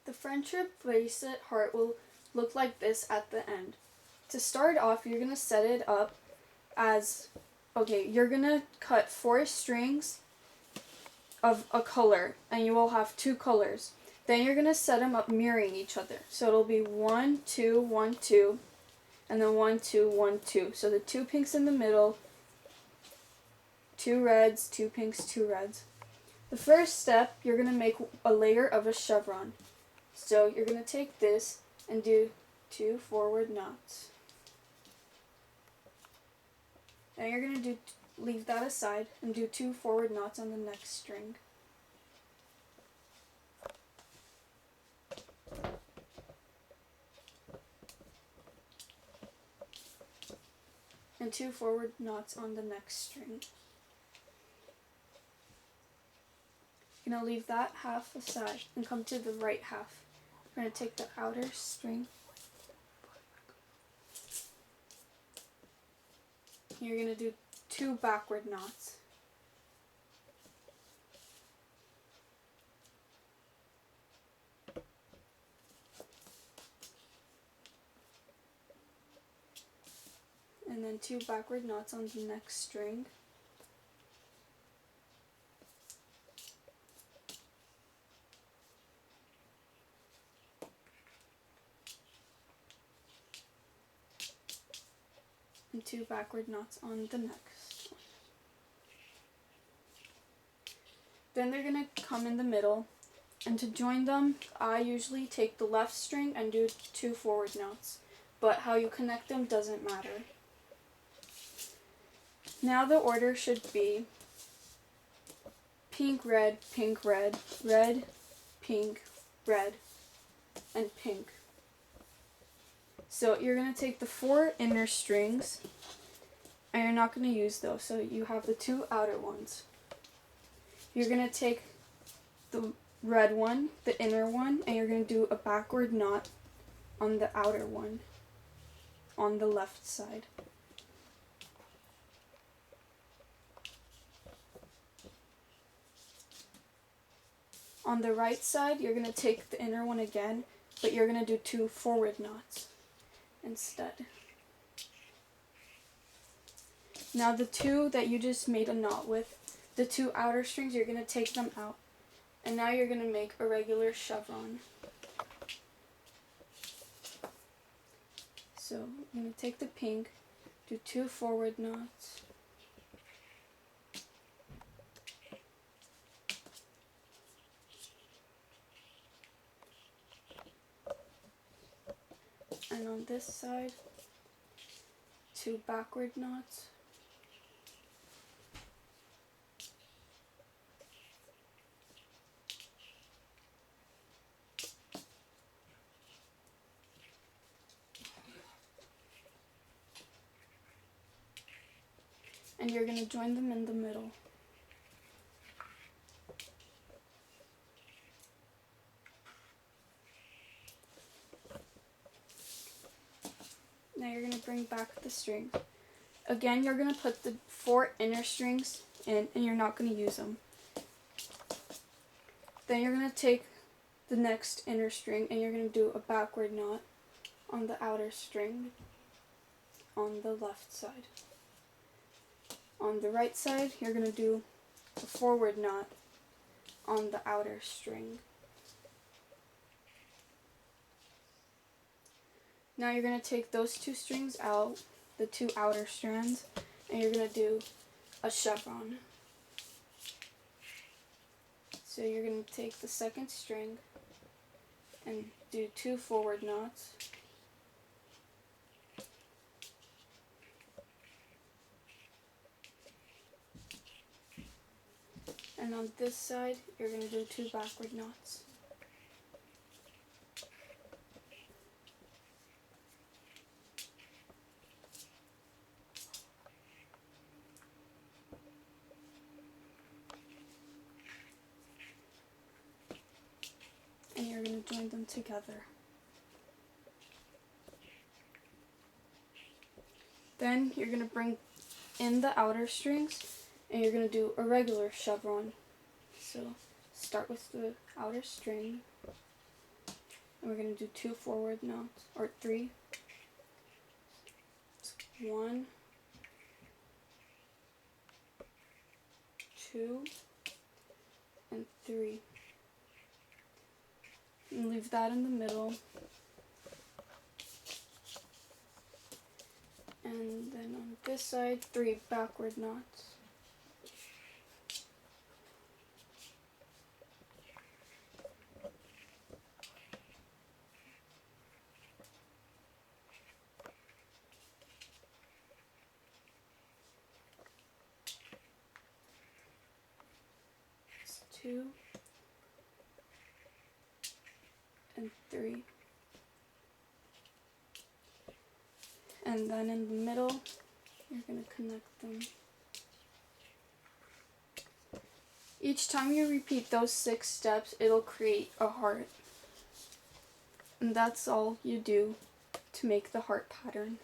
The friendship bracelet heart will look like this at the end. To start off, you're going to set it up as, you're going to cut 4 strings of a color, and you will have 2 colors. Then you're going to set them up mirroring each other. So it'll be 1, 2, 1, 2, and then 1, 2, 1, 2. So the 2 pinks in the middle, 2 reds, 2 pinks, 2 reds. The first step, you're going to make a layer of a chevron. So you're going to take this and do 2 forward knots. Then you're going to leave that aside and do 2 forward knots on the next string. And 2 forward knots on the next string. You're going to leave that half aside and come to the right half. We're going to take the outer string. You're going to do 2 backward knots. And then 2 backward knots on the next string. And 2 backward knots on the next one. Then they're going to come in the middle, and to join them, I usually take the left string and do 2 forward knots, but how you connect them doesn't matter. Now the order should be pink, red, red, pink, red, and pink. So you're going to take the 4 inner strings, and you're not going to use those, so you have the 2 outer ones. You're going to take the red one, the inner one, and you're going to do a backward knot on the outer one, on the left side. On the right side, you're going to take the inner one again, but you're going to do 2 forward knots instead. Now the 2 that you just made a knot with, the 2 outer strings, you're going to take them out. And now you're going to make a regular chevron. So I'm going to take the pink, do 2 forward knots. And on this side, 2 backward knots. And you're going to join them in the middle. Now you're going to bring back the string. Again, you're going to put the 4 inner strings in, and you're not going to use them. Then you're going to take the next inner string, and you're going to do a backward knot on the outer string on the left side. On the right side, you're going to do a forward knot on the outer string. Now you're going to take those 2 strings out, the 2 outer strands, and you're going to do a chevron. So you're going to take the second string and do 2 forward knots. And on this side, you're going to do 2 backward knots. And you're going to join them together. Then you're going to bring in the outer strings, and you're going to do a regular chevron. So start with the outer string, And we're going to do 2 forward knots, or 3. 1, 2, and 3. And leave that in the middle. And then on this side, 3 backward knots. It's 2 and 3. And then in the middle, you're going to connect them. Each time you repeat those 6 steps, it'll create a heart. And that's all you do to make the heart pattern.